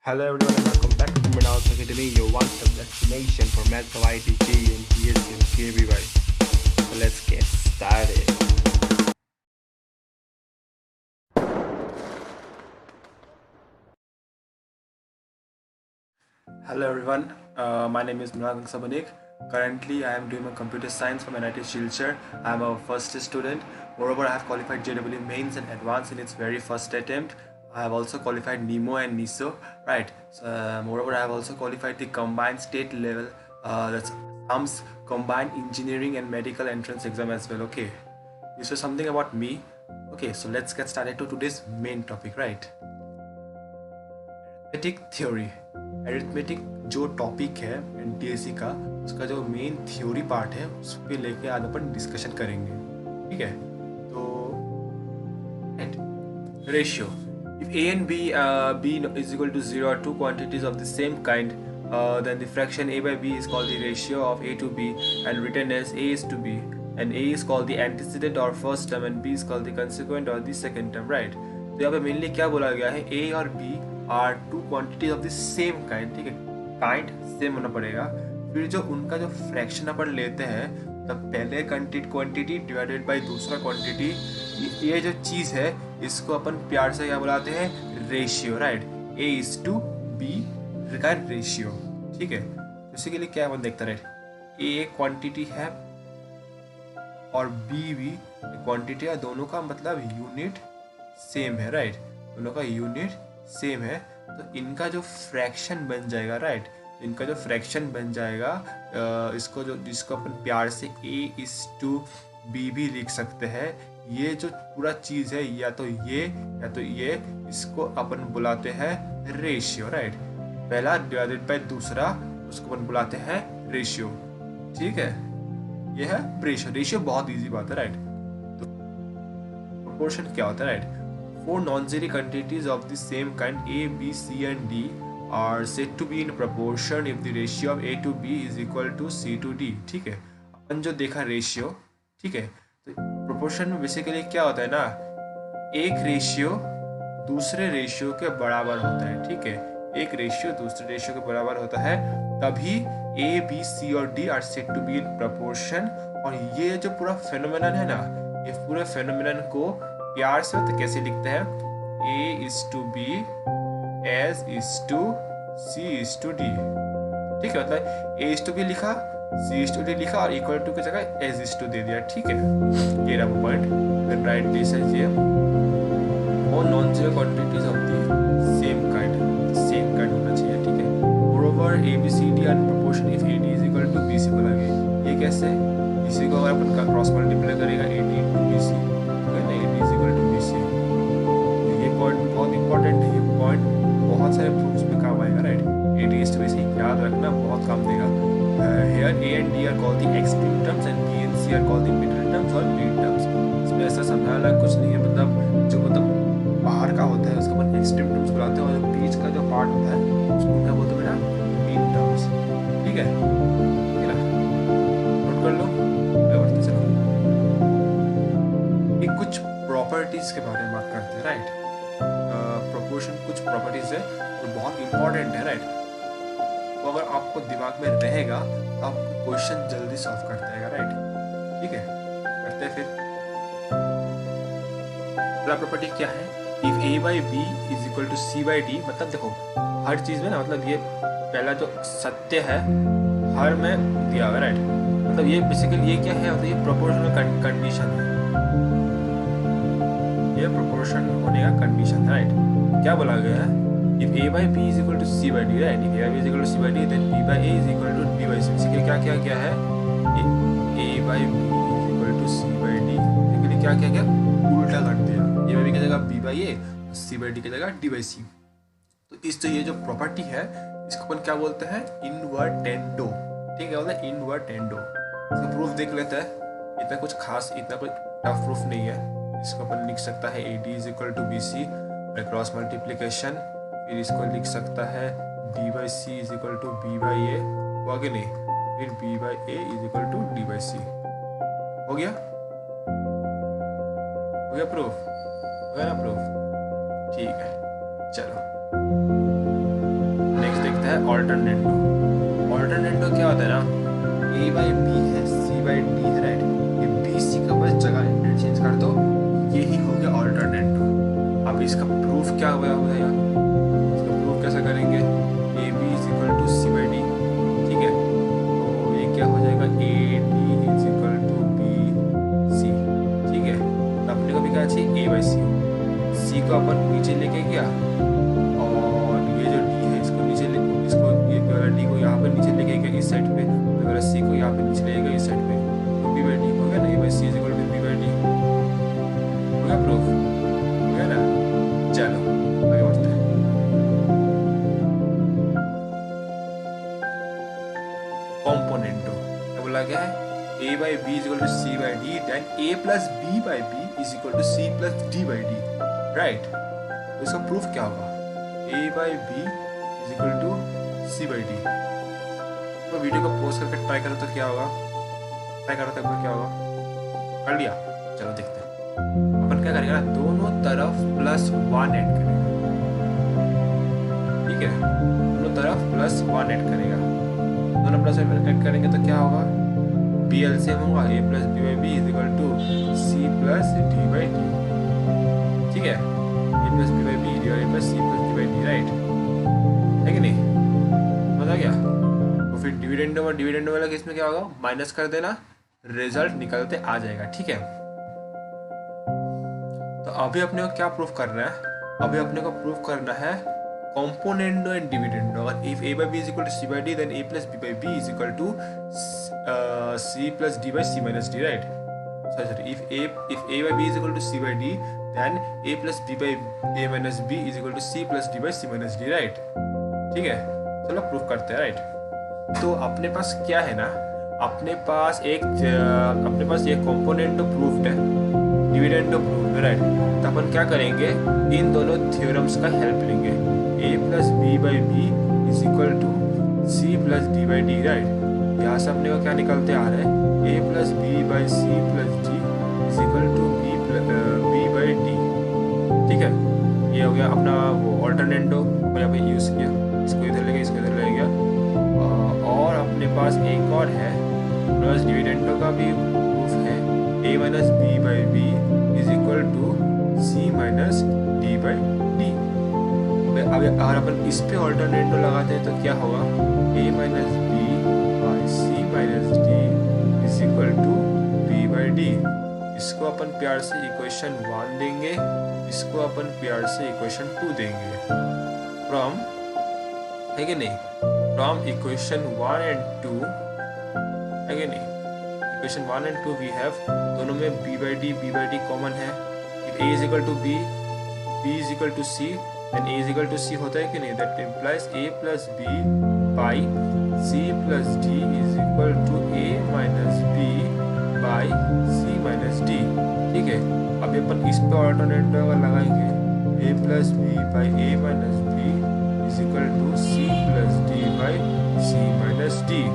Hello everyone and welcome back to Manaus Academy, your one-stop destination for math, IT, JEE and PSC and KVY. So let's get started. Hello everyone, my name is Mrunal Sabanik. Currently I am doing my computer science from NIT Silchar. I am a first student. Moreover, I have qualified JEE mains and advanced in its very first attempt. I have also qualified NEMO and NISO, right? So, moreover, I have also qualified the combined state level, that's ASAM's combined engineering and medical entrance exam as well. Okay, this is something about me. Okay, so let's get started to today's main topic, right? Arithmetic theory. Arithmetic जो topic है NTSC का, उसका जो main theory part है उस पर लेके आज अपन डिस्कशन करेंगे। ठीक है, तो ratio, if a and b is equal to 0 or two quantities of the same kind, then the fraction a by b is called the ratio of a to b and written as a is to b, and a is called the antecedent or first term and b is called the consequent or the second term, right? तो यहाँ पे mainly क्या बोला गया है, a और b are two quantities of the same kind. ठीक है, काइंड सेम होना पड़ेगा। फिर जो उनका जो फ्रैक्शन अपन लेते हैं, तब पहले क्वांटिटी डिवाइडेड बाय दूसरा क्वांटिटी, ये जो चीज़ है इसको अपन प्यार से क्या बुलाते हैं, ratio, right? A is to B का रेशियो। ठीक है, इसी के लिए क्या अपन देखते हैं, ए एक क्वांटिटी है और बी भी क्वांटिटी है, दोनों का मतलब यूनिट सेम है, राइट? दोनों का यूनिट सेम है, तो इनका जो फ्रैक्शन बन जाएगा, राइट? इनका जो फ्रैक्शन बन जाएगा, जिसको अपन प्यार से ए इज टू बी भी लिख सकते हैं। ये जो पूरा चीज़ है, या तो ये इसको अपन बुलाते हैं रेशियो, राइट? पहला डिवाइडेड बाय दूसरा, उसको अपन बुलाते हैं रेशियो। ठीक है, ये है रेशियो। रेशियो बहुत इजी बात है, राइट? तो प्रोपोर्शन क्या होता है, right? Four non-zero quantities of the same kind A, B, C and D are said to be in proportion if the ratio of A to B is equal to C to D। ठीक है, अपन जो देखा ratio, ठीक है, तो proportion में basically क्या होता है ना, एक रेशियो दूसरे रेशियो के बराबर होता है। ठीक है, एक रेशियो दूसरे रेशियो के बराबर होता है, तभी A, B, C और D are said to be in proportion। और ये जो पूरा फेनोमेनन है ना, ये पूरे फेनोमेनन को प्यार से तो कैसे लिखते हैं, A is to B, S is to C is to D। ठीक है, मतलब A is to B लिखा, C is to D लिखा और इक्वल टू की जगह S is to दे दिया। ठीक है, ये रहा point. Then write this as ये और non zero quantities of the same kind होना चाहिए। ठीक है, moreover A B C D are proportion if AD is equal to BC बोला गया। ये कैसे, इसी को अगर अपन क्रॉस मल्टीप्लाई करेगा AD into BC, बहुत इंपॉर्टेंट है ये पॉइंट, बहुत सारे प्रूफ्स में काम आएगा, right? AD is to BC याद रखना, बहुत काम देगा। Here A and D are called the extreme terms and B and C are called the middle terms और mid terms। इसमें ऐसा समझाना कुछ नहीं है, मतलब जो बाहर का होता है उसको अपन एक्सट्रीम टर्म्स बुलाते हैं, और जो बीच का जो पार्ट होता है उसको क्या बोलते हैं बेटा, मीन टर्म्स। ठीक है ना, नोट कर लो, बढ़ते चलो। ये कुछ प्रॉपर्टीज के बारे में बात करते हैं, राइट? प्रोपोर्शन कुछ प्रॉपर्टीज है जो बहुत इंपॉर्टेंट है, राइट? तो अगर आपको दिमाग में रहेगा तो आपको क्वेश्चन जल्दी सॉल्व कर जाएगा, राइट? ठीक है, करते हैं फिर। पहला प्रॉपर्टी क्या है, if A by B is equal to C by D। मतलब देखो हर चीज में ना, मतलब ये पहला जो सत्य है हर में दिया हुआ, राइट? मतलब ये बेसिकली ये क्या है, मतलब ये प्रोपोर्शनल कंडीशन है, ये प्रोपोर्शन होने का कंडीशन है, राइट? क्या बोला गया है, if A by B is equal to C by D, right? If A by B is equal to C by D, then B by A is equal to D by C। Basically क्या क्या क्या है, A by B is equal to C by D, basically क्या क्या क्या उल्टा कर दिया, A by B की जगह B by A, C by D की जगह D by C। तो इस तो ये जो प्रॉपर्टी है इसको अपन क्या बोलते हैं, इनवर्टेंडो। ठीक है, बोलते हैं इनवर्टेंडो। इसका प्रूफ देख लेते हैं, इतना कुछ खास, इतना कोई टफ प्रूफ नहीं है। इसको अपन लिख सकता है AD is equal to BC by cross multiplication. फिर इसको लिख सकता है D by C is equal to B by A, हो गया नहीं, फिर B by A is equal to D by C। हो गया प्रूफ, हो गया ना प्रूफ? ठीक है, चलो ऑल्टरनेटो। ऑल्टरनेटो क्या होता है ना, ए बाई बी है, सी बाई डी है, राइट। ये बी सी का बस जगह इंटरचेंज कर दो, यही हो गया ऑल्टरनेटो। अब इसका प्रूफ क्या हुआ यार, इसका प्रूफ कैसे करेंगे, A B is equal to C by D, ठीक है। तो ये क्या हो जाएगा, A D is equal to B C, ठीक है। तो अपने को भी क्या चाहिए, ए बाई सी को अपन नीचे लेके गया, और ये जो डी है इसको नीचे इसको ये डी को यहाँ पर नीचे लेके गया इस साइड पे, अगर सी को यहाँ पे नीचे ले गया इस साइड पे, तो बी बाई डी हो गया ना, a by c is equal to B by d, हो गया प्रूफ, हो गया ना। चलो आगे बढ़ते हैं। कॉम्पोनेंटो क्या बोला गया है, a by b is equal to c by d, then a plus b by b is equal to c plus d by d, right। तो इसका प्रूफ क्या होगा, a by b is equal to c by d। तो video को pause करके try करो तो क्या होगा, ट्राई करो तो क्या होगा, कर लिया, चलो देखते हैं। अपन क्या करेगा, दोनों तरफ +1 ऐड करेगा, ठीक है, दोनों तरफ +1 ऐड करेगा, दोनों +1 ऐड करेंगे तो क्या होगा, बी एलसीएम होगा, a plus B by B is equal to C plus D by D, ठीक है, a plus B by b divided by C plus D by D, right है कि नहीं, समझ आ गया। तो फिर डिविडेंड वाला केस में क्या होगा, माइनस कर देना, रिजल्ट निकलते आ जाएगा, ठीक है। तो अभी अपने को क्या प्रूफ करना है, अभी अपने को प्रूफ करना है componendo and dividendo। अगर if a by b is equal to c by d, then a plus b by b is equal to c plus d by c minus d, right? Sorry, if a by b is equal to c by d, then a plus b by a minus b is equal to c plus d by c minus d, right? ठीक है, चलो proof करते हैं, right. तो अपने पास क्या है ना, अपने पास एक componendo प्रूफ्ड है, डिविडेंडो प्रूफ्ड है, राइट। तो अपन क्या करेंगे, इन दोनों थ्योरम्स का हेल्प लेंगे, a plus B by B is equal to C plus D by D, right. यहाँ से अपने को क्या निकलते आ रहा है, a plus B by C plus D is equal to B by D, ठीक है। ये हो गया अपना वो ऑल्टरनेटो, यहाँ पे यूज़ किया, इसको इधर ले गया, इसको इधर ले गया। और अपने पास एक और है, प्लस डिविडेंडो का भी प्रूफ है, a minus B by B is equal to C minus D by D. अब अगर अपन इस पे ऑल्टरनेटो लगाते हैं तो क्या होगा, a minus B by C minus D is equal to B by D. इसको अपन प्यार से इक्वेशन 1 देंगे, इसको अपन प्यार से इक्वेशन 2 देंगे, फ्रॉम, है कि नहीं, फ्रॉम इक्वेशन 1 एंड 2, है कि नहीं, इक्वेशन 1 एंड 2 वी हैव, दोनों में b बाई डी कॉमन है। If a is equal to b, b is equal to c, then a is equal to c होता है कि नहीं, that implies a plus b by c plus d is equal to a minus b by c minus d, ठीक है। अभी अपन इस पे alternative अगर लगाएंगे, a plus b by a minus b is equal to c plus d by c minus d,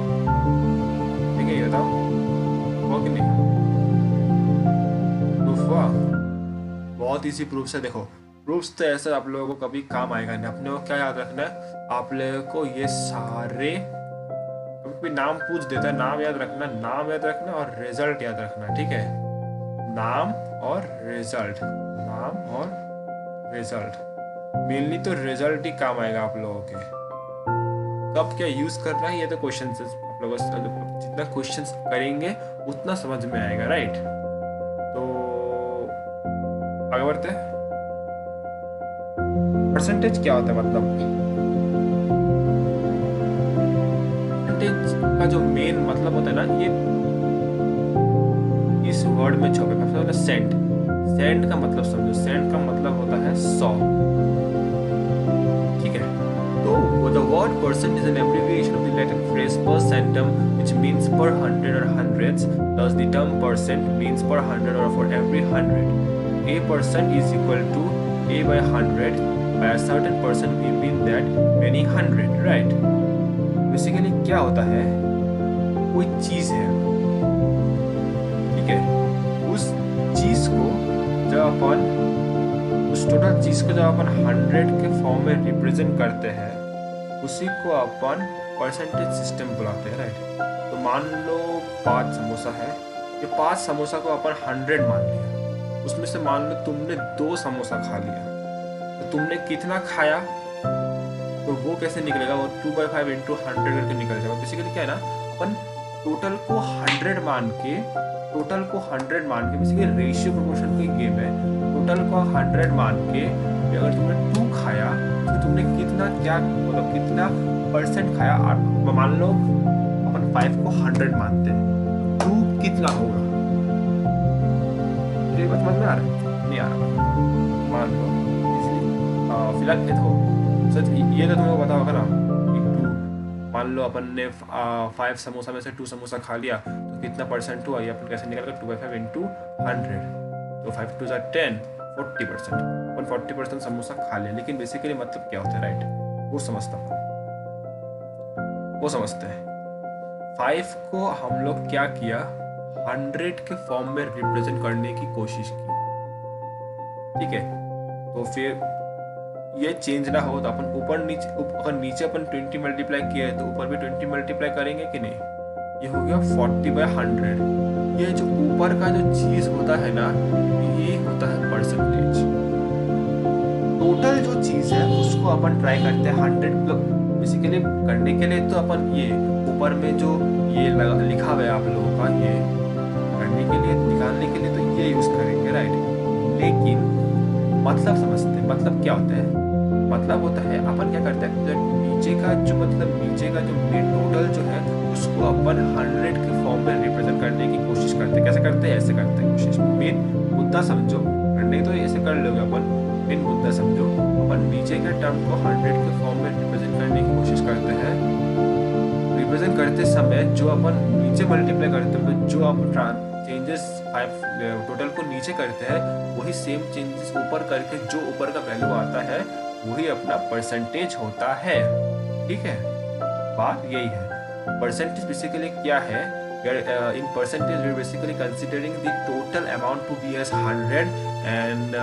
ठीक है, ये बताओ हुआ कि नहीं, प्रूफ हुआ, बहुत इजी प्रूफ से। देखो प्रूफ्स तो ऐसे आप लोगों को कभी काम आएगा नहीं, अपने को क्या याद रखना है, आप लोगों को ये सारे, कभी नाम पूछ देता है, नाम याद रखना और रिजल्ट याद रखना, ठीक है, नाम और रिजल्ट, नाम और रिजल्ट, मेनली तो रिजल्ट ही काम आएगा आप लोगों के। कब क्या यूज करना है ये तो क्वेश्चन आप लोगों से, जितना क्वेश्चन करेंगे उतना समझ में आएगा, राइट। तो आगे बढ़ते हैं। परसेंटेज क्या होता है, मतलब परसेंटेज का जो मेन मतलब होता है ना, ये इस वर्ड में छुपे है, सेंट। सेंट का मतलब समझो, सेंट का मतलब होता है 100, ठीक है। तो the word percent is an abbreviation of the Latin phrase per centum, which means per 100 or hundreds. Thus the term percent means per 100 or for every 100. A percent is equal to a by 100. By a certain person we mean that many 100, right? Basically क्या होता है, कोई चीज है, ठीक है, उस चीज को जब अपन, उस टोटल चीज को जब अपन 100 के फॉर्म में रिप्रेजेंट करते हैं, उसी को अपन परसेंटेज सिस्टम बुलाते हैं, राइट। तो मान लो 5 समोसा है, ये 5 समोसा को अपन 100 मान लिया, उसमें से मान लो तुमने 2 समोसा खा लिया, तो तुमने कितना खाया, तो वो कैसे निकलेगा, वो 2/5 इंटू 100 करके निकल जाएगा। बेसिकली क्या है ना, अपन टोटल को 100 मान के बेसिकली रेशियो प्रोपोर्शन की गेम है। टोटल को 100 मान के अगर तुमने 2 खाया तो तुमने कितना क्या मतलब कितना परसेंट खाया। मान लो अपन 5 को 100 मानते हैं, 2 कितना होगा, ये बात समझ में आ रहा है? नहीं आ रहा? मान लो फिलहाल सच ये तो तुमको पता होगा ना कि 2, मान लो अपन ने 5 समोसा में से 2 समोसा खा लिया तो कितना परसेंट हुआ, ये अपन कैसे निकालेगा, 2/5 इंटू 100, तो 5 2 10, 40%। अपन 40% समोसा खा लिया, लेकिन बेसिकली मतलब क्या होता है, राइट, वो समझते हैं। 5 को हम लोग क्या किया, 100 के फॉर्म में रिप्रेजेंट करने की कोशिश की, ठीक है। तो फिर ये चेंज ना हो तो अपन अगर नीचे अपन 20 मल्टीप्लाई किया है तो ऊपर भी 20 मल्टीप्लाई करेंगे कि नहीं। ये हो गया 40/100। ये जो ऊपर का जो चीज होता है ना, ये होता है परसेंटेज। टोटल जो चीज है उसको अपन ट्राई करते हैं 100 बेसिकली करने के लिए। तो अपन ये ऊपर में जो ये लिखा हुआ है आप लोगों का, ये करने के लिए निकालने के लिए तो ये यूज करेंगे, राइट। लेकिन मतलब समझते हैं, मतलब क्या होता है, मतलब होता है अपन क्या करते हैं, नीचे का जो मेन टोटल जो है उसको अपन 100 के फॉर्म में रिप्रेजेंट करने की कोशिश करते हैं। कैसे करते हैं, ऐसे करते हैं कोशिश। मेन मुद्दा समझो, करने तो ऐसे कर लोगे अपन, मेन मुद्दा समझो। अपन नीचे के टर्म को 100 के फॉर्म में रिप्रेजेंट करने की कोशिश करते हैं। रिप्रेजेंट करते समय जो अपन नीचे मल्टीप्लाई करते हैं, जो आप चेंजेस 5 टोटल को नीचे करते हैं, वही सेम चेंजेस ऊपर करके जो ऊपर का वैल्यू आता है वही अपना परसेंटेज होता है, ठीक है। बात यही है। परसेंटेज बेसिकली क्या है, in percentage we are basically considering the total amount to be as 100 and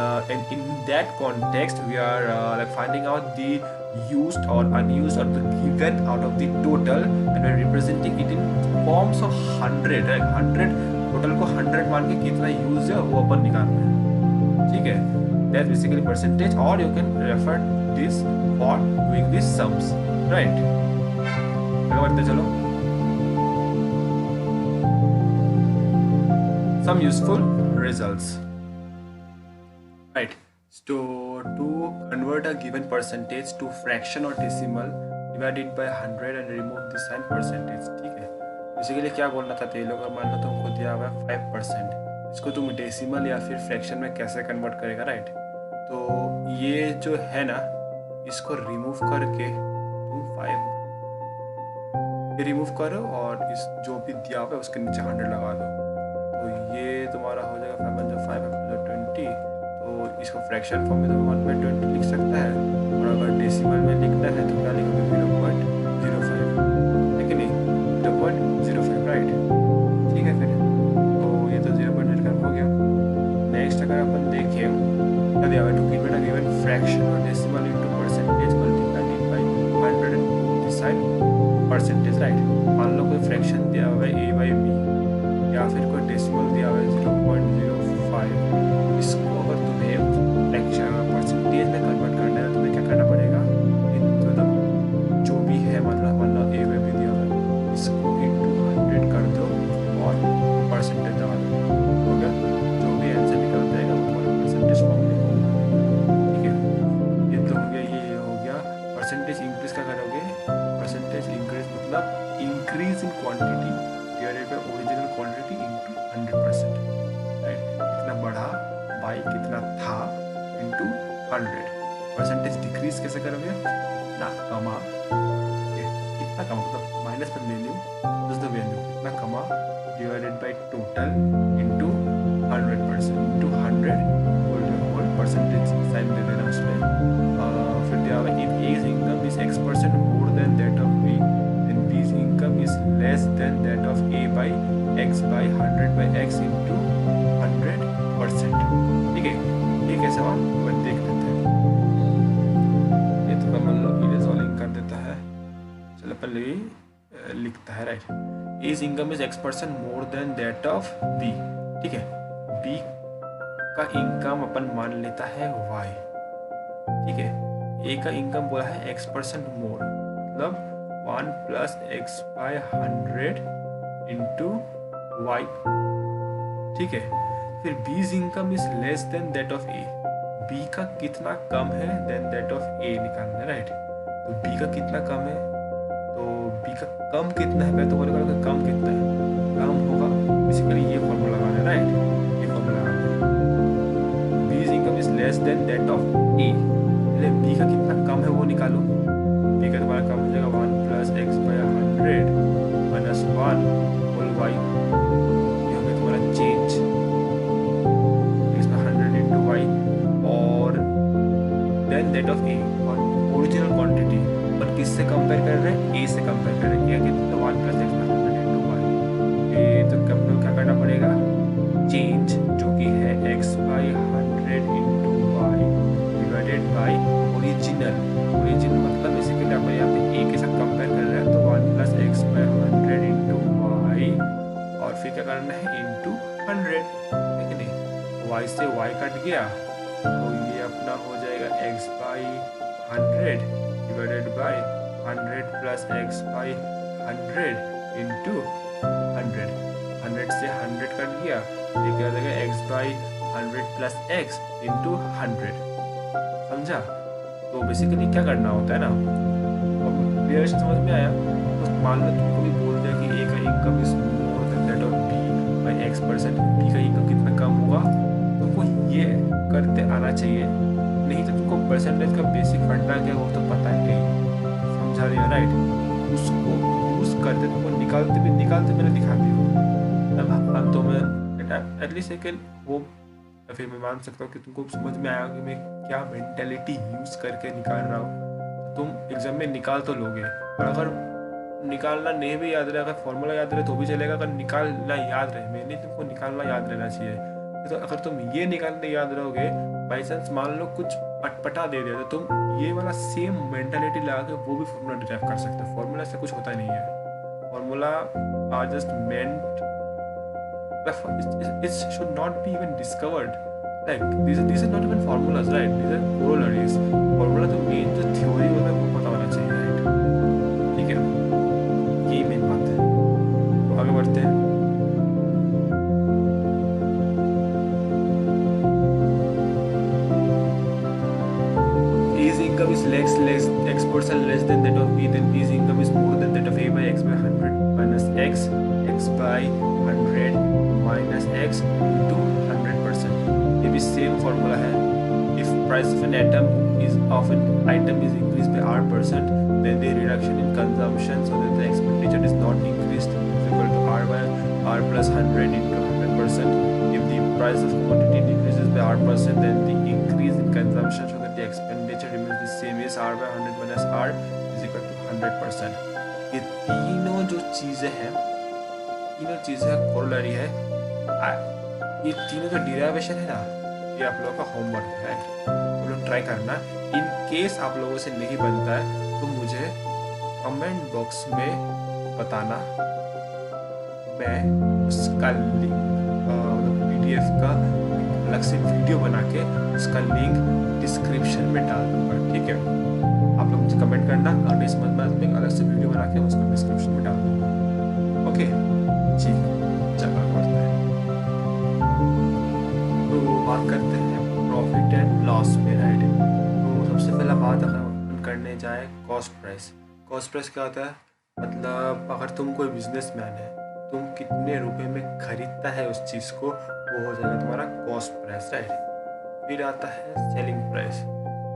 in that context we are like finding out the used or unused or the given out of the total and we are representing it in forms of 100, right? 100 total को 100 मान के कितना use है वो अपन निकालना है, ठीक है। दैट बेसिकली परसेंटेज, और you can refer this for doing this sums, right. आगे बढ़ते चलो। Some useful results, right. So to convert a given percentage to fraction or decimal, divide it by 100 and remove the sign percentage, ठीक है। Basically क्या बोलना चाहते हैं लोग, मान लो तुमको दिया हुआ है 5%, इसको तुम डेसिमल या फिर फ्रैक्शन में कैसे कन्वर्ट करेगा, राइट। तो ये जो है ना, इसको रिमूव करके तुम 5 रिमूव करो और इस जो भी दिया हुआ है उसके नीचे 100 लगा दो, तो ये तुम्हारा हो जाएगा 5 तो इसको फ्रैक्शन फॉर्म में तो 1/20 लिख सकता है, और अगर डेसिमल में लिखना है तो क्या लिखोगे, 0.05, लेकिन नहीं 0.05, राइट, ठीक है। फिर तो ये तो 0.05 हो गया। नेक्स्ट अगर अपन देखें क्या दिया हुआ है, to keep it a given fraction और decimal into percentage multiplied by 100 and decide percentage, right. मान लो कोई फ्रैक्शन दिया हुआ है a/b या फिर कोई डेसिमल दिया हुआ है 0.05, इसको अगर तुम्हें परसेंटेज में कन्वर्ट करना है तुम्हें क्या करना पड़ेगा, मतलब जो भी है मतलब a/b दिया हुआ है इसको इंटू 100 कर दो और परसेंटेज दबा दो, हो गया। जो भी आंसर निकल जाएगा वो तुम्हारा परसेंटेज फॉर्म में होगा, ठीक है। ये तो हो गया, ये हो गया। परसेंटेज इंक्रीज क्या करोगे, परसेंटेज इंक्रीज मतलब increase in quantity divided by original quantity into 100%, right. कितना बढ़ा बाई कितना था इनटू 100। परसेंटेज डिक्रीज कैसे करोगे, ना कमा, कितना कमा मतलब माइनस में वैल्यू दिस द वैल्यू, कितना comma divided by total into 100% into 100 whole percentage sign दे देना उसमें। फिर दिया हुआ if A's income is X% more than that of B then B's income is less than that of A by X by 100 by X into 100%, ठीक है। ये कैसे हुआ वो देख लेते हैं। ये तो मैं मान लो इरेज ऑलिंग कर देता है। सिंपली लिखता है, right. Is income is X% more than that of B, ठीक है। बी का इनकम अपन मान लेता है Y, ठीक है। ए का इनकम बोला है X% मोर, मतलब 1 + X/100 इंटू Y, ठीक है। फिर B's income is less than that of A, B का कितना कम है देन दैट ऑफ ए निकालना है, राइट। तो बी का कितना कम है, तो बी का कम कितना है, पहले तो बोलेगा कि कम कितना है, कम होगा बेसिकली ये फॉर्मूला लगाना है, राइट। ये फॉर्मूला लगाना है, B's income is less than that of A, पहले बी का कितना कम है वो निकालो। बी का तुम्हारा कम हो जाएगा 1 + X/100 - 1 होल Y, ये हो गया तुम्हारा चेंज X/100 इंटू Y, और देन दैट ऑफ ए, और ओरिजिनल क्वांटिटी पर किससे कंपेयर कर रहे हैं, ए से कंपेयर कर रहे हैं, कितना 1 + X/100 इंटू Y। ए तो कब क्या करना पड़ेगा, चेंज जो कि है X/100 into Y divided by original, original मतलब बेसिकली अपन यहाँ पे ए के साथ कंपेयर कर रहे हैं, तो 1 + X/100 इंटू Y, और फिर क्या करना है इंटू 100, ठीक है नहीं, Y से Y कट गया, तो ये अपना हो जाएगा X/100 divided by 100 + X/100 into 100, 100 से 100 कट गया, ये क्या हो जाएगा X/100 + X इंटू 100, समझा। तो बेसिकली क्या करना होता है ना, अब क्लियर समझ में आया। तो मान लो तुमको भी बोल दिया कि ए का income is more than that of B by X%, B का इनकम कितना कम होगा, तुमको ये करते आना चाहिए, नहीं तो तुमको परसेंटेज का बेसिक फंडा क्या वो तो पता है नहीं, समझा दिया, राइट। उसको यूज करते तुमको निकालते मैंने दिखा दिया। अब तो मैं एटलीस्ट सेकेंड वो फिर मैं मान सकता हूँ कि तुमको समझ में आया कि मैं क्या मेंटेलिटी यूज करके निकाल रहा हूँ। तुम एग्जाम में निकाल तो लोगे, और अगर निकालना नहीं भी याद रहे, अगर फॉर्मूला याद रहे तो भी चलेगा, अगर निकालना याद रहे, मैंने तुमको निकालना याद रहना चाहिए। तो अगर तुम ये निकालने याद रहोगे, बाई चांस मान लो कुछ अटपटा दे दिया, तो तुम ये वाला सेम मेंटेलिटी लगा के वो भी फॉर्मूला डिराइव कर सकते हो। फॉर्मूला से कुछ होता नहीं है, formula are just meant, it should not be even discovered, like these are not even formulas, right, these are corollaries। Formula तो मेन जो थ्योरी होता है वो पता होना चाहिए, राइट, ठीक है, ये मेन बात है। तो आगे बढ़ते हैं। A's income is less X% less than that of B, then B's income is more than that of A by X/100 minus X/100 minus X into 100%। ये भी सेम फॉर्मूला है। If price of an item is increased by R%, then the reduction in consumption so that the expenditure is not increased is equal to R by R plus 100 into 100%। If the price of commodity decreases by R%, then the increase in consumption so that the expenditure remains the same is R by 100 minus R is equal to 100%। ये तीनों जो चीज़ें हैं, तीनों चीज़ें corollary है। ये तीनों जो डिराइवेशन है ना, ये आप लोगों का होमवर्क है, आप लोग ट्राई करना। इन केस आप लोगों से नहीं बनता है तो मुझे कमेंट बॉक्स में बताना, मैं उसका लिंक PDF का अलग से वीडियो बना के उसका लिंक डिस्क्रिप्शन में डाल दूंगा, ठीक है। आप लोग मुझे कमेंट करना, और नहीं समझ में मैं अलग से वीडियो बना के उसको डिस्क्रिप्शन में डाल दूंगा, ओके जी। चलो करते हैं, तो बात करते हैं प्रॉफिट एंड लॉस पे, राइट। तो सबसे पहला बात अगर अपन करने जाए कॉस्ट प्राइस। कॉस्ट प्राइस क्या होता है, मतलब अगर तुम कोई बिजनेसमैन है, तुम कितने रुपए में खरीदता है उस चीज़ को, वो हो जाएगा तुम्हारा कॉस्ट प्राइस, राइट। फिर आता है सेलिंग प्राइस,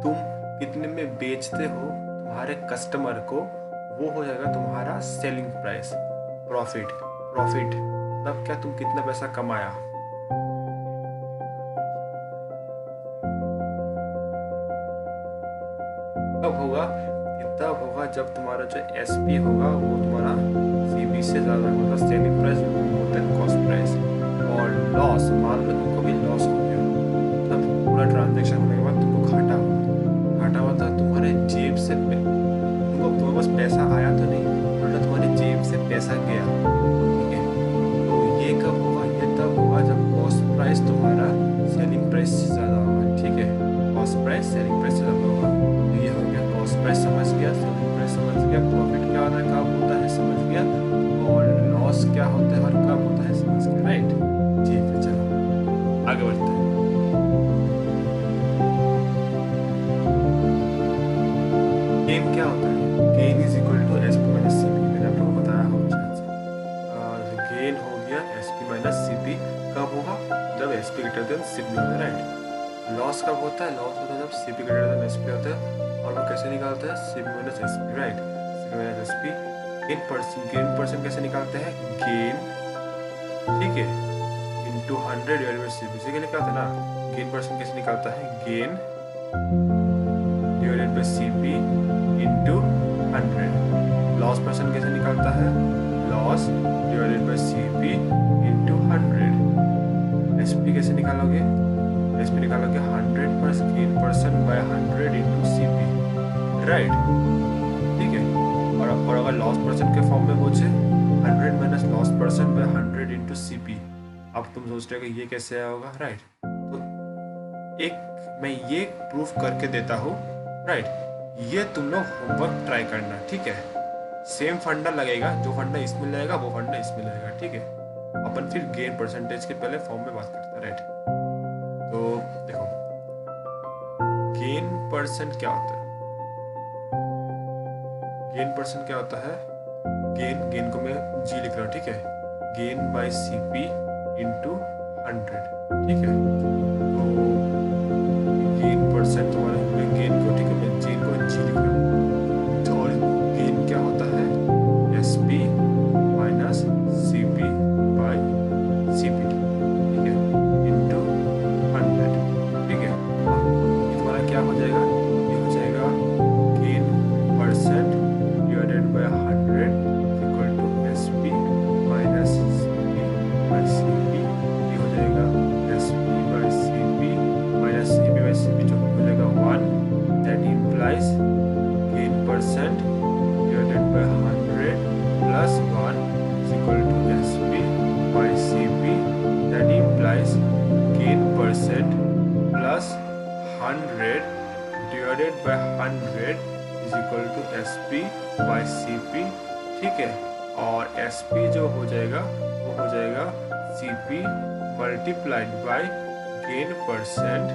तुम कितने में बेचते हो तुम्हारे कस्टमर को, वो हो जाएगा तुम्हारा सेलिंग प्राइस। प्रॉफिट मतलब क्या, तुम कितना पैसा कमाया। तब होगा जब तुम्हारा जो SP होगा वो तुम्हारा CP से ज़्यादा होगा, selling price more than cost price. और लॉस, मान लो तुमको भी लॉस हो गया, मतलब पूरा ट्रांजेक्शन होने के बाद तुमको घाटा हुआ तो तुम्हारे जेब से तुमको तुम्हारे पास पैसा आया तो नहीं, कैसा गया, ठीक है। तो ये कब होगा, ये तब होगा जब कॉस्ट प्राइस तुम्हारा सेलिंग प्राइस से ज़्यादा होगा, ठीक है। कॉस्ट प्राइस सेलिंग प्राइस से ज़्यादा होगा। तो ये हो गया कॉस्ट प्राइस समझ गया, सेलिंग प्राइस समझ गया, प्रॉफिट क्या होता है कब होता है समझ गया, और लॉस क्या होता है और कब होता है समझ गया, राइट। ठीक है, चलो आगे बढ़ते हैं। गेन क्या होता है, gain is equal to S P minus C P, मैंने आप लोगों को बताया होगा शायद से। गेन हो गया S P minus C P, कब होगा जब S P greater than C P होता है, राइट। लॉस कब होता है, लॉस होता है जब C P greater than S P होता है, और वो कैसे निकालता है, C P minus S P, right. C P minus S P. Gain percent कैसे निकालते हैं, गेन, ठीक है, into 100 divided by C P, इसी के लिए निकालते हैं ना। गेन परसेंट कैसे निकालता है, gain divided by C P into 100। Loss percent कैसे निकालता है, loss divided by C P into 100। S P कैसे निकालोगे, एस पी निकालोगे 100 plus gain percent by 100 into C P, right, ठीक है। और अगर लॉस परसेंट के फॉर्म में पूछे 100 minus loss percent by 100 into C P, अब तुम सोच रहे हो कि ये कैसे आया होगा, राइट। तो एक मैं ये प्रूफ करके देता हूँ, राइट। ये तुम लोग होमवर्क ट्राई करना, ठीक है। सेम फंडा लगेगा, जो फंडा इसमें लगेगा वो फंडा इसमें लगेगा, ठीक है। अपन फिर गेन परसेंटेज के पहले फॉर्म में बात करते हैं, राइट। तो देखो गेन परसेंट क्या होता है, गेन परसेंट क्या होता है, गेन को मैं जी लिख रहा हूँ, ठीक है। Gain by C P into 100, ठीक है। तो गेन परसेंट तुम्हारा गेन को, ठीक है, मैं जी को जी लिख रहा हूँ। तो और गेन क्या होता है, S P minus C P by C P, ठीक है, इंटू 100, ठीक है। ये तुम्हारा क्या हो जाएगा, ये हो जाएगा gain percent divided by 100 equal to S P minus C P by C P. ये हो जाएगा S P by C P minus C P by C P, जो हो जाएगा 1। That implies gain percent divided by 100 plus 1 is equal to S P by C P. That implies gain percent plus 100 divided by 100 is equal to S P by C P, ठीक है। और S P जो हो जाएगा वो हो जाएगा C P multiplied by gain percent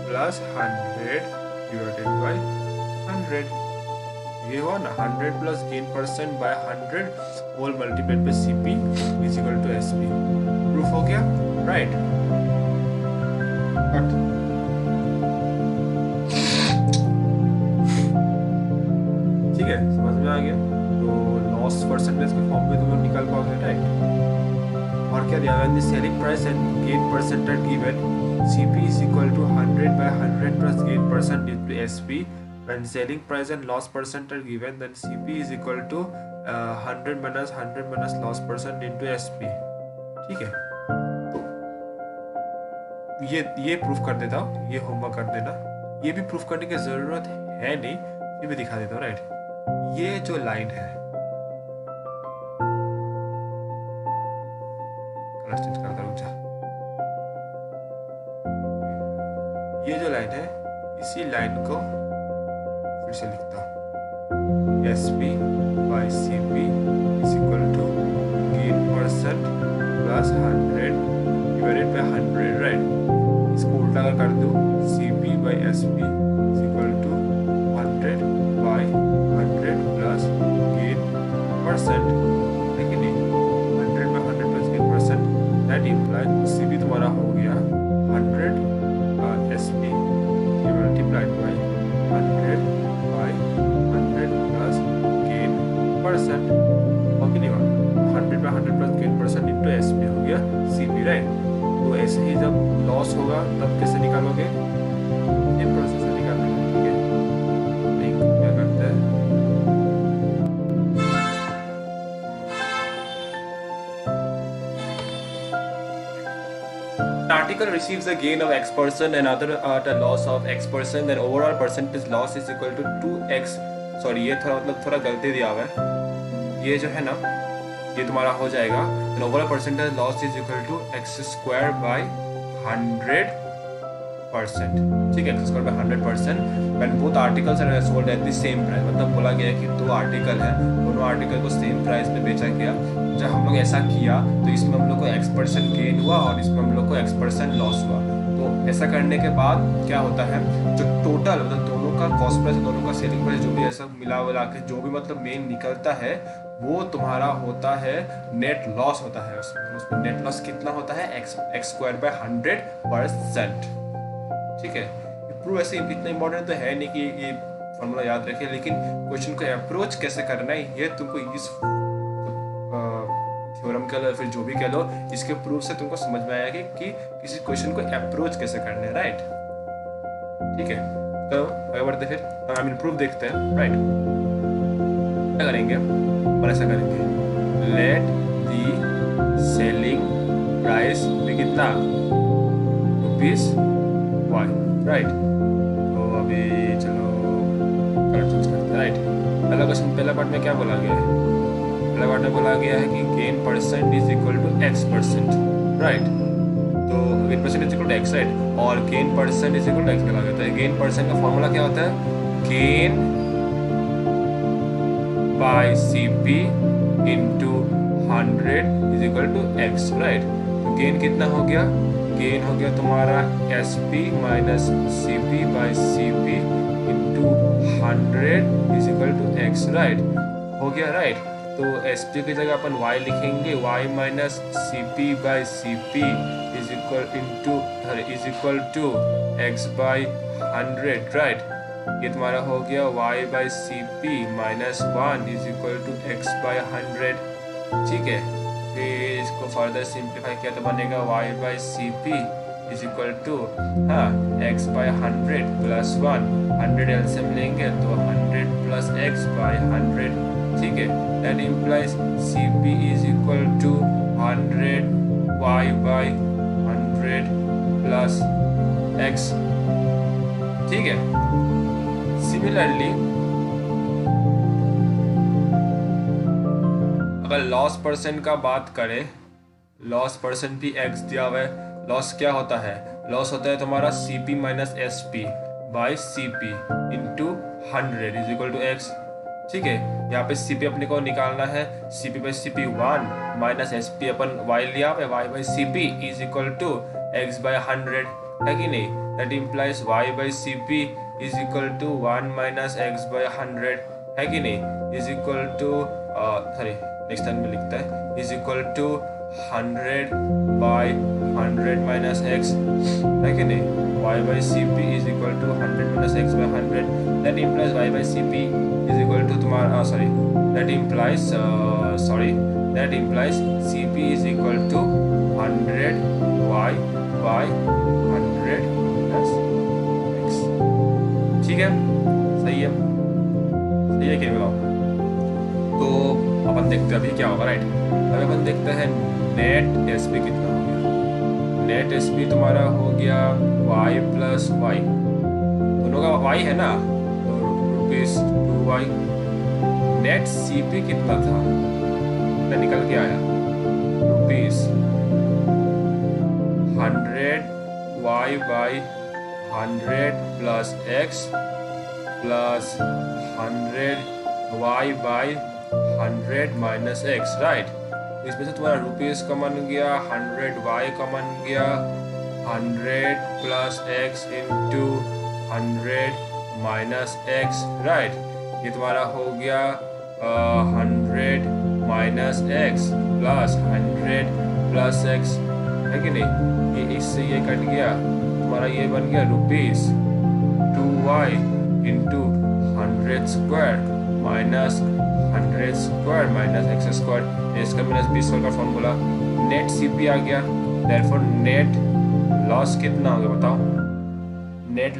plus 100 divided by 100। ये हुआ ना, 100 plus gain percent by 100 whole multiplied by C P is equal to S P. Proof हो गया, राइट। ठीक है, समझ में आ गया। तो लॉस परसेंटेज के फॉर्म में तुम लोग निकाल पाओगे, राइट। और क्या दिया, when the selling price and gain percent are given, CP is equal to 100 by 100 plus gain percent into SP. When selling price and loss percent are given, then CP is equal to 100 minus loss percent into SP. ठीक है, तो ये proof कर देता हूँ, ये homework कर देना। ये भी प्रूफ करने की जरूरत है नहीं, ये भी दिखा देता हूँ, राइट। ये जो लाइन है, कलर चेंज करता हूँ, ये जो लाइन है, इसी लाइन को फिर से लिखता हूँ, S P by C P is equal to gain percent plus 100 divided by 100, right. इसको उल्टा कर दो, C P by S P is equal to 100 by 100 plus gain percent, है कि नहीं, 100 by 100 plus gain percent. That implies C P तुम्हारा हो गया 100 SP multiplied by 100 by 100 plus gain percent, और नहीं हुआ 100 by 100 plus gain percent into SP हो गया CP, राइट। तो ऐसे ही जब लॉस होगा तब कैसे निकालोगे, ये प्रोसेस से निकालना है, ठीक है। नहीं क्या करते हैं, article receives a gain of x% and other at a loss of x%, then overall percentage loss is equal to 2x। Sorry, ये थोड़ा मतलब थोड़ा गलती दिया हुआ है। ये जो है ना, ये तुम्हारा हो जाएगा। Overall percentage loss is equal to x square by 100%। ठीक है, x square by 100% when both articles are sold at the same price. मतलब बोला गया कि दो आर्टिकल है, दोनों आर्टिकल को सेम प्राइस पे बेचा गया। जब हम लोग ऐसा किया तो इसमें हम लोग को x% गेन हुआ और इसमें हम लोग को x% लॉस हुआ। तो ऐसा करने के बाद क्या होता है, जो टोटल मतलब दोनों का कॉस्ट प्राइस, दोनों का सेलिंग प्राइस जो भी ऐसा मिला विला के जो भी मतलब मेन निकलता है वो तुम्हारा होता है नेट लॉस होता है। उसमें नेट लॉस कितना होता है, एक्स स्क्वायर बाय 100%। ठीक है, प्रूफ ऐसे इतना इंपॉर्टेंट तो है नहीं कि ये फॉर्मूला याद रखे, लेकिन क्वेश्चन को अप्रोच कैसे करना है ये तुमको इस थ्योरम कह लो फिर जो भी कह लो, इसके प्रूफ से तुमको समझ में आएगा कि किसी क्वेश्चन को अप्रोच कैसे करना है। राइट, ठीक है, तो आगे बढ़ते फिर आई मीन प्रूफ देखते हैं। राइट, क्या करेंगे, और ऐसा करेंगे, लेट दी सेलिंग प्राइस भी कितना, रुपीज वाई। राइट, तो अभी चलो कलर चूज करते हैं। राइट, पहला क्वेश्चन पहला पार्ट में क्या बोला गया है, पहला पार्ट में बोला गया है कि gain percent is equal to x%। Right, तो gain percent is equal to x, right, और gain percent is equal to x बोला जाता है। गेन परसेंट का फॉर्मूला क्या होता है, gain by CP into 100 is equal to x। Right, तो गेन कितना हो गया, गेन हो गया तुम्हारा SP minus CP by CP into 100 is equal to x। Right, हो गया। राइट, तो SP की जगह अपन y लिखेंगे, y minus CP by CP is equal to x by 100। Right, ये तुम्हारा हो गया y by CP minus 1 is equal to x by 100। ठीक है, फिर इसको फर्दर सिंप्लीफाई किया तो बनेगा y by CP is equal to x by 100 plus 1, 100 LCM लेंगे तो 100 प्लस x बाई 100। ठीक है, that implies CP is equal to 100 y by 100 plus x। ठीक है, सिमिलरली अगर लॉस परसेंट का बात करें, लॉस परसेंट भी x दिया हुआ है। लॉस क्या होता है, लॉस होता है तुम्हारा CP minus SP by CP into 100 is equal to x। ठीक है, यहाँ पे CP अपने को निकालना है, CP by CP 1 minus SP अपन y लिया पे y by CP is equal to x by 100 है कि नहीं। That implies y by CP is equal to 1 minus x by 100 है कि नहीं, is equal to sorry next time में लिखता है, is equal to 100 by 100 minus x है कि नहीं। y by CP is equal to 100 minus x by 100। That implies y by CP is equal to तुम्हारा that implies CP is equal to 100 y by 100 plus x। ठीक है, सही है, सही है कि नहीं। तो अपन देखते हैं अभी क्या होगा। राइट, अभी अपन देखते हैं नेट SP कितना हो गया। नेट SP तुम्हारा हो गया y प्लस y, दोनों का y है ना, तो रुपीज 2y। नेट CP कितना था, कितना निकल के आया, rupees 100 y by 100 plus x plus 100 y by 100 minus x। Right, इसमें से तुम्हारा रुपीज कॉमन गया, 100 y कॉमन गया, 100 plus x into 100 minus x। Right, ये तुम्हारा हो गया 100 minus x plus 100 plus x है कि नहीं। ये इससे ये कट गया, तुम्हारा ये बन गया rupees 2y into 100 square minus 100 square minus x square. इसका माइनस b स्क्वायर का फॉर्मूला, नेट CP आ गया। देयरफॉर नेट लॉस कितना होगा बताओ, नेट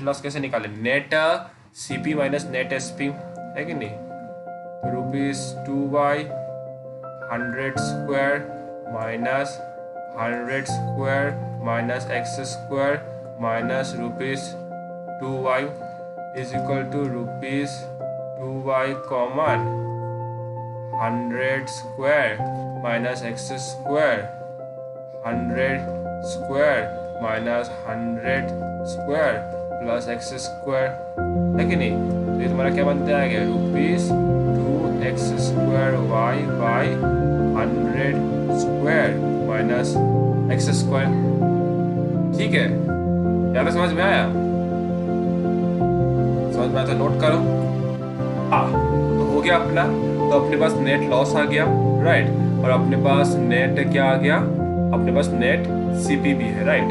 लॉस कैसे निकाले, net CP minus net SP है कि नहीं। तो rupees 2y 100 square minus 100 square minus x square minus rupees 2y is equal to rupees 2y common 100 square minus x square, 100 square minus 100 square plus x square, है कि नहीं? तो ये तुम्हारा क्या बनता है? Rupees 2x square y by 100 square minus x square. ठीक है, यहाँ पे समझ में आया? समझ में आया तो नोट करो। हाँ, तो हो गया अपना। तो अपने पास नेट लॉस आ गया, राइट, और अपने पास नेट क्या आ गया? अपने पास नेट सीपी भी है, राइट।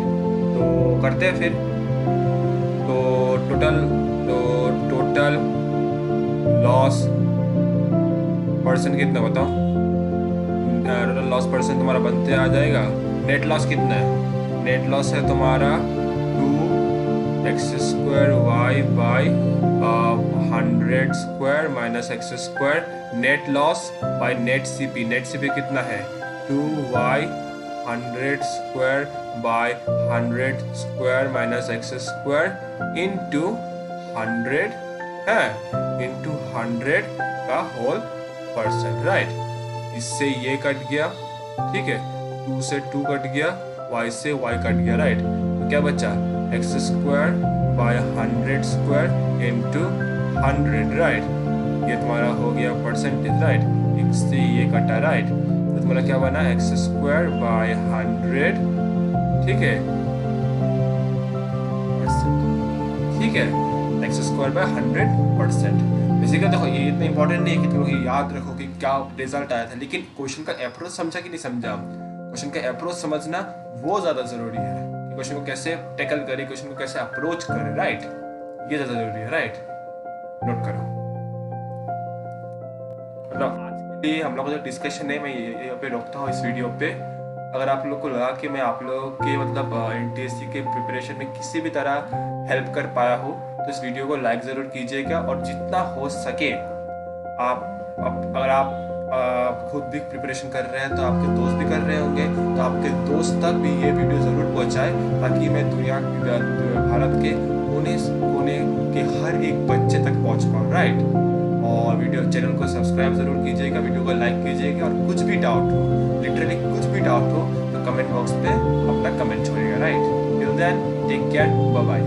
तो करते हैं फिर। तो टोटल लॉस परसेंट कितना बताओ? टोटल लॉस परसेंट तुम्हारा बनते आ जाएगा। नेट लॉस कितना है? नेट लॉस है तुम्हारा 2x square y by 100 square minus x square. Net loss by net CP. Net CP कितना है? 2y 100 स्क्वायर by 100 square minus x square into 100 है, इंटू 100 का होल परसेंट, राइट। इससे ये कट गया, ठीक है, 2 से 2 कट गया, y से y कट गया, राइट। तो क्या बचा? X square by 100 square into 100, right. ये तुम्हारा हो गया परसेंटेज, राइट। इससे ये कटा, राइट। तो तुम्हारा क्या बना? एक्स स्क्वायर बाय 100, ठीक है, ठीक है, एक्स स्क्वायर बाय 100%। बेसिकली देखो ये इतना इंपॉर्टेंट नहीं है कि तुम लोग ये याद रखो कि क्या रिजल्ट आया था, लेकिन क्वेश्चन का अप्रोच समझा कि नहीं समझा? क्वेश्चन का अप्रोच समझना वो ज्यादा जरूरी है कि क्वेश्चन को कैसे टैकल करे, क्वेश्चन को कैसे अप्रोच करे, राइट। ये ज्यादा जरूरी है, राइट। नोट करो। आज के लिए हम लोग का जो डिस्कशन है मैं यहाँ पे रोकता हूँ इस वीडियो पे। अगर आप लोग को लगा कि मैं आप लोगों के मतलब NTSC के प्रिपरेशन में किसी भी तरह हेल्प कर पाया हो तो इस वीडियो को लाइक ज़रूर कीजिएगा, और जितना हो सके अगर आप खुद भी प्रिपरेशन कर रहे हैं तो आपके दोस्त भी कर रहे होंगे तो आपके दोस्त तक भी ये वीडियो ज़रूर पहुंचाए, ताकि मैं भारत के कोने कोने के हर एक बच्चे तक पहुंच पाऊँ, राइट। और चैनल को सब्सक्राइब जरूर कीजिएगा, वीडियो को लाइक कीजिएगा, और कुछ भी डाउट हो, लिटरली कुछ भी डाउट हो तो कमेंट बॉक्स पे अपना कमेंट छोड़िएगा, right. Till then take care, bye bye.